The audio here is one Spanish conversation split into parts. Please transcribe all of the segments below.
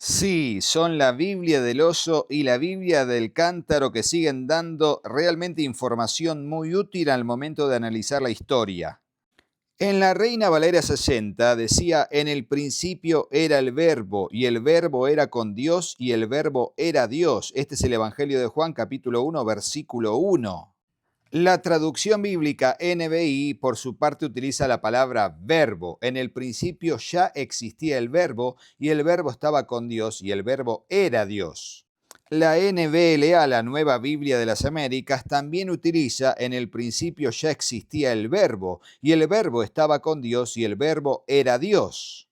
Sí, son la Biblia del oso y la Biblia del cántaro que siguen dando realmente información muy útil al momento de analizar la historia. En la Reina Valera 60 decía, en el principio era el verbo y el verbo era con Dios y el verbo era Dios. Este es el Evangelio de Juan capítulo 1 versículo 1. La traducción bíblica NBI, por su parte, utiliza la palabra verbo. En el principio ya existía el verbo y el verbo estaba con Dios y el verbo era Dios. La NBLA, la Nueva Biblia de las Américas, también utiliza en el principio ya existía el verbo y el verbo estaba con Dios y el verbo era Dios.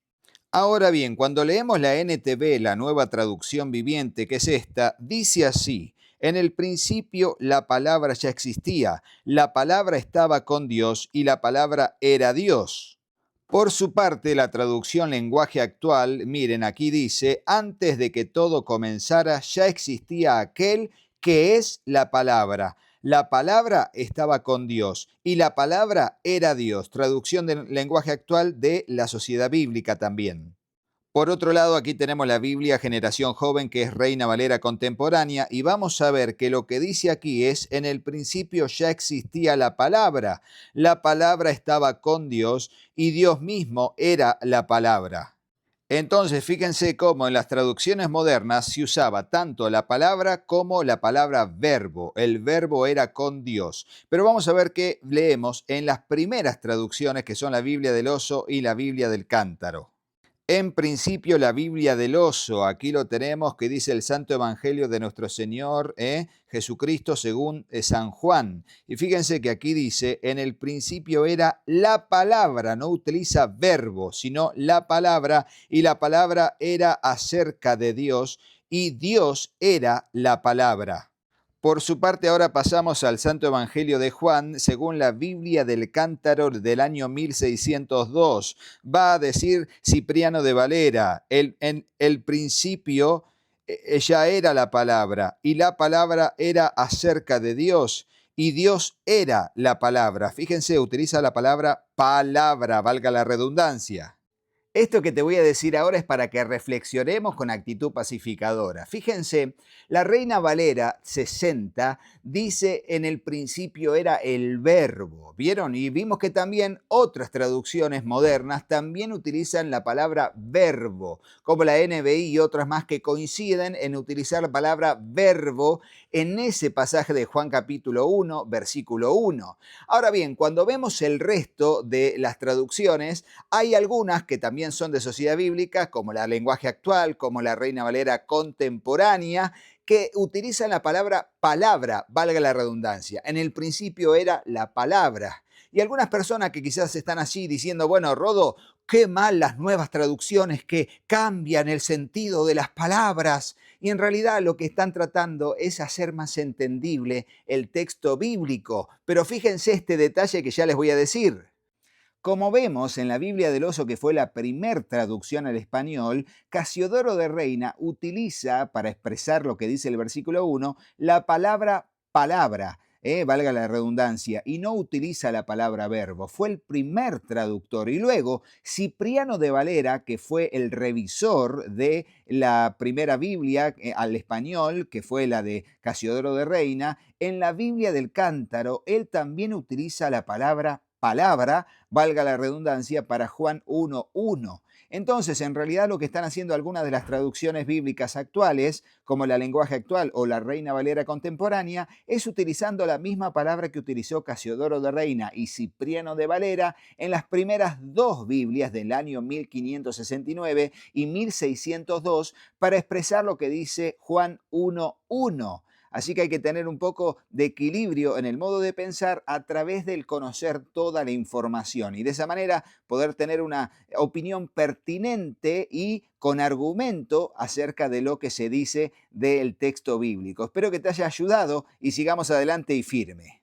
Ahora bien, cuando leemos la NTV, la nueva traducción viviente, que es esta, dice así: en el principio la palabra ya existía, la palabra estaba con Dios y la palabra era Dios. Por su parte, la traducción lenguaje actual, miren, aquí dice, antes de que todo comenzara ya existía aquel que es la palabra. La palabra estaba con Dios y la palabra era Dios. Traducción del lenguaje actual de la Sociedad Bíblica también. Por otro lado, aquí tenemos la Biblia Generación Joven, que es Reina Valera contemporánea, y vamos a ver que lo que dice aquí es, en el principio ya existía la palabra estaba con Dios y Dios mismo era la palabra. Entonces, fíjense cómo en las traducciones modernas se usaba tanto la palabra como la palabra verbo. El verbo era con Dios. Pero vamos a ver qué leemos en las primeras traducciones, que son la Biblia del oso y la Biblia del cántaro. En principio, la Biblia del oso, aquí lo tenemos, que dice el Santo Evangelio de nuestro Señor Jesucristo según San Juan. Y fíjense que aquí dice, en el principio era la palabra, no utiliza verbo, sino la palabra, y la palabra era acerca de Dios, y Dios era la palabra. Por su parte, ahora pasamos al Santo Evangelio de Juan, según la Biblia del Cántaro del año 1602. Va a decir Cipriano de Valera, en el principio ya era la palabra, y la palabra era acerca de Dios, y Dios era la palabra. Fíjense, utiliza la palabra, valga la redundancia. Esto que te voy a decir ahora es para que reflexionemos con actitud pacificadora. Fíjense, la Reina Valera 60 dice en el principio era el verbo, ¿vieron? Y vimos que también otras traducciones modernas también utilizan la palabra verbo, como la NBI y otras más que coinciden en utilizar la palabra verbo en ese pasaje de Juan capítulo 1, versículo 1. Ahora bien, cuando vemos el resto de las traducciones, hay algunas que también son de sociedad bíblica, como la lenguaje actual, como la Reina Valera contemporánea, que utilizan la palabra, valga la redundancia. En el principio era la palabra. Y algunas personas que quizás están allí diciendo, bueno, Rodo, qué mal las nuevas traducciones que cambian el sentido de las palabras. Y en realidad lo que están tratando es hacer más entendible el texto bíblico. Pero fíjense este detalle que ya les voy a decir. Como vemos en la Biblia del oso, que fue la primer traducción al español, Casiodoro de Reina utiliza, para expresar lo que dice el versículo 1, la palabra, valga la redundancia, y no utiliza la palabra verbo. Fue el primer traductor. Y luego, Cipriano de Valera, que fue el revisor de la primera Biblia al español, que fue la de Casiodoro de Reina, en la Biblia del Cántaro, él también utiliza la palabra, valga la redundancia, para Juan 1:1. Entonces, en realidad lo que están haciendo algunas de las traducciones bíblicas actuales, como la lenguaje actual o la Reina Valera contemporánea, es utilizando la misma palabra que utilizó Casiodoro de Reina y Cipriano de Valera en las primeras dos Biblias del año 1569 y 1602 para expresar lo que dice Juan 1:1. Así que hay que tener un poco de equilibrio en el modo de pensar a través del conocer toda la información y de esa manera poder tener una opinión pertinente y con argumento acerca de lo que se dice del texto bíblico. Espero que te haya ayudado y sigamos adelante y firme.